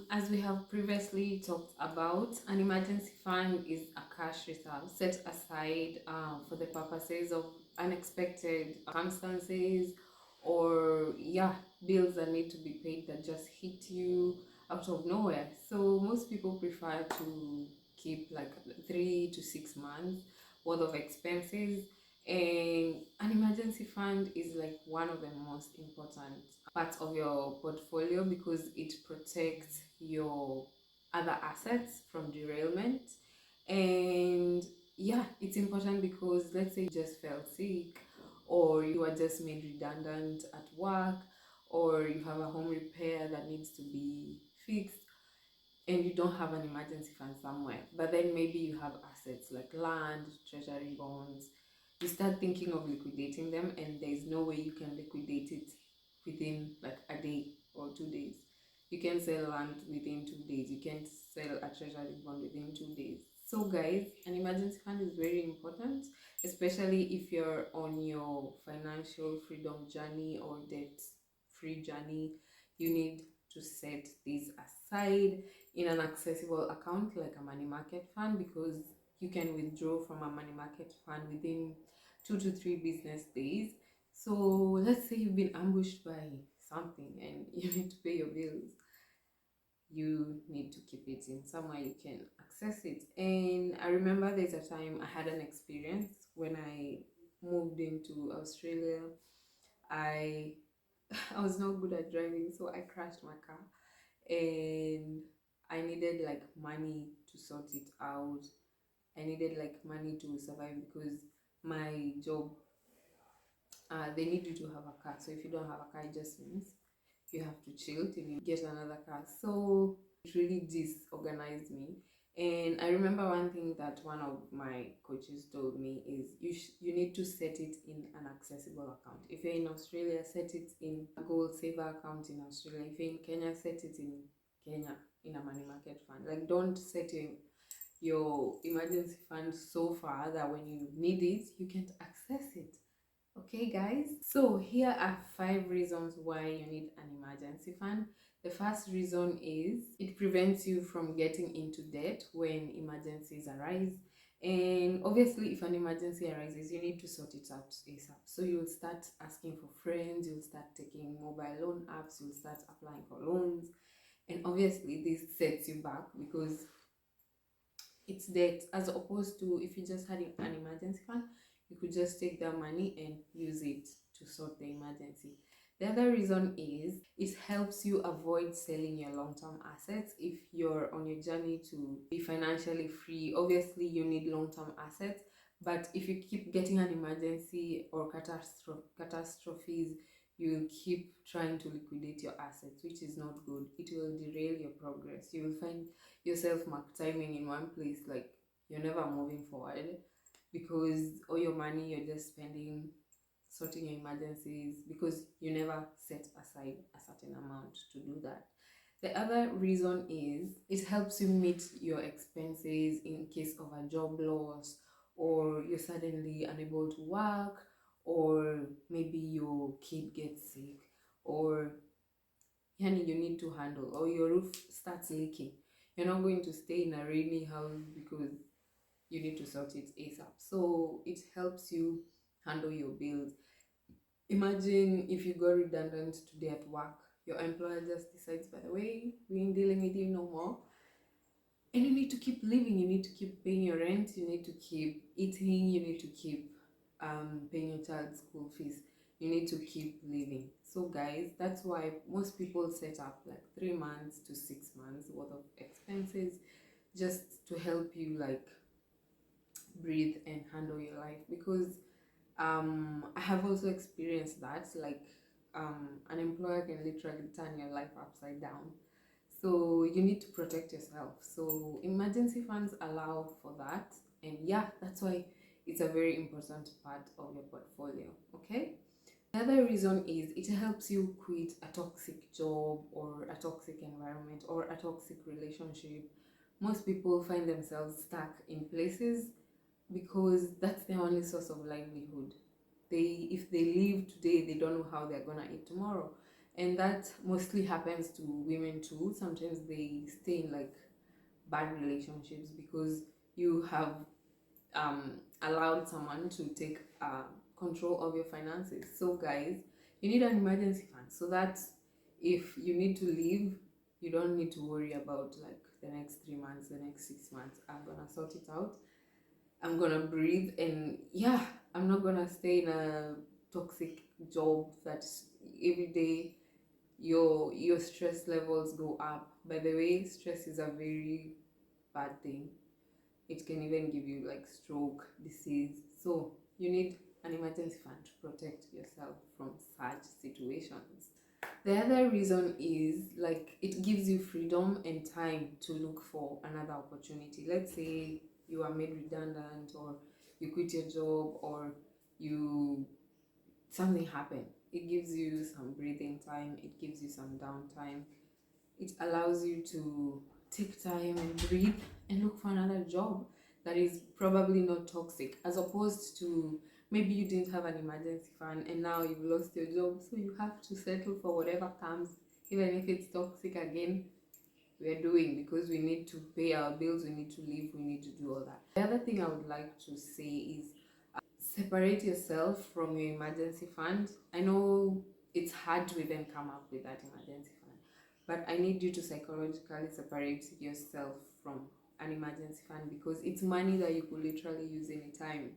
As we have previously talked about, an emergency fund is a cash reserve set aside for the purposes of unexpected circumstances or, yeah, bills that need to be paid that just hit you out of nowhere. So, most people prefer to keep like 3 to 6 months worth of expenses, and an emergency fund is like one of the most important parts of your portfolio because it protects your other assets from derailment. And yeah, it's important because let's say you just fell sick, or you are just made redundant at work, or you have a home repair that needs to be fixed, and you don't have an emergency fund somewhere, but then maybe you have assets like land, treasury bonds. You start thinking of liquidating them, and there's no way you can liquidate it within like a day or 2 days. You can sell land within 2 days. You can sell a treasury bond within 2 days. So, guys, an emergency fund is very important, especially if you're on your financial freedom journey or debt free journey. You need to set these aside in an accessible account like a money market fund, because you can withdraw from a money market fund within 2 to 3 business days. So let's say you've been ambushed by something and you need to pay your bills. You need to keep it in somewhere you can access it. And I remember there's a time I had an experience when I moved into Australia. I I was not good at driving, so I crashed my car, and I needed like money to sort it out. I needed like money to survive because my job, they need you to have a car. So if you don't have a car, it just means you have to chill till you get another car. So it really disorganized me. And I remember one thing that one of my coaches told me is you need to set it in an accessible account. If you're in Australia, set it in a gold saver account in Australia. If you're in Kenya, set it in Kenya in a money market fund. Like, don't set your emergency fund so far that when you need it, you can't access it. Okay, guys, so here are 5 reasons why you need an emergency fund. The first reason is it prevents you from getting into debt when emergencies arise. And obviously, if an emergency arises, you need to sort it out ASAP. So you'll start asking for friends, you'll start taking mobile loan apps, you'll start applying for loans. And obviously, this sets you back because it's debt, as opposed to if you just had an emergency fund, you could just take that money and use it to sort the emergency. The other reason is it helps you avoid selling your long-term assets. If you're on your journey to be financially free, obviously you need long-term assets, but if you keep getting an emergency or catastrophes, you'll keep trying to liquidate your assets, which is not good. It will derail your progress. You will find yourself mark timing in one place, like you're never moving forward because all your money you're just spending sorting your emergencies because you never set aside a certain amount to do that. The other reason is it helps you meet your expenses in case of a job loss, or you're suddenly unable to work, or maybe your kid gets sick, or yani you need to handle, or your roof starts leaking. You're not going to stay in a rainy house because you need to sort it ASAP. So it helps you handle your bills. Imagine if you got redundant today at work, your employer just decides, by the way, we ain't dealing with you no more. And you need to keep living, you need to keep paying your rent, you need to keep eating, you need to keep paying your child's school fees, you need to keep living. So guys, that's why most people set up like 3 months to 6 months worth of expenses just to help you like breathe and handle your life. Because I have also experienced that, like an employer can literally turn your life upside down. So you need to protect yourself. So emergency funds allow for that. And yeah, that's why it's a very important part of your portfolio. Okay. The other reason is it helps you quit a toxic job or a toxic environment or a toxic relationship. Most people find themselves stuck in places because that's their only source of livelihood. If they leave today, they don't know how they're gonna eat tomorrow. and that mostly happens to women too. Sometimes they stay in like bad relationships because you have allowed someone to take control of your finances. So guys, you need an emergency fund so that if you need to leave, you don't need to worry about like the next 3 months, the next 6 months. I'm gonna sort it out. I'm gonna breathe, and yeah, I'm not gonna stay in a toxic job that every day your stress levels go up. By the way, stress is a very bad thing. It can even give you like stroke, disease. So you need an emergency fund to protect yourself from such situations. The other reason is like it gives you freedom and time to look for another opportunity. Let's say you are made redundant, or you quit your job, or you something happened. It gives you some breathing time, it gives you some downtime, it allows you to take time and breathe and look for another job that is probably not toxic, as opposed to maybe you didn't have an emergency fund and now you've lost your job, so you have to settle for whatever comes, even if it's toxic again. We're doing because we need to pay our bills, we need to live, we need to do all that. The other thing I would like to say is separate yourself from your emergency fund. I know it's hard to even come up with that emergency fund, but I need you to psychologically separate yourself from an emergency fund, because it's money that you could literally use anytime.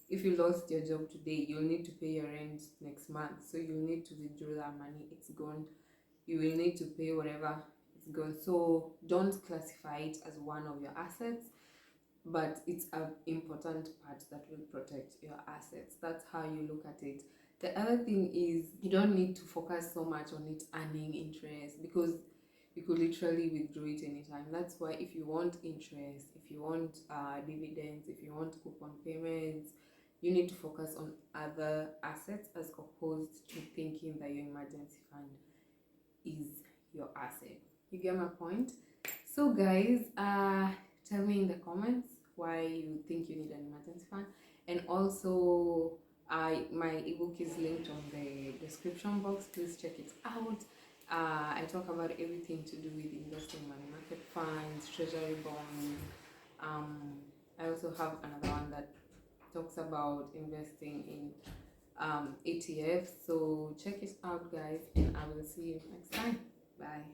If you lost your job today, you'll need to pay your rent next month, so you'll need to withdraw that money. It's gone. You will need to pay whatever, it's gone. So don't classify it as one of your assets, but it's an important part that will protect your assets. That's how you look at it. The other thing is you don't need to focus so much on it earning interest, because you could literally withdraw it anytime. That's why if you want interest, if you want dividends, if you want coupon payments, you need to focus on other assets as opposed to thinking that your emergency fund is your asset. You get my point? So guys, tell me in the comments why you think you need an emergency fund, and also my ebook is linked on the description box. Please check it out. I talk about everything to do with investing in money market funds, treasury bonds. I also have another one that talks about investing in ETFs. So check it out guys, and I will see you next time. Bye.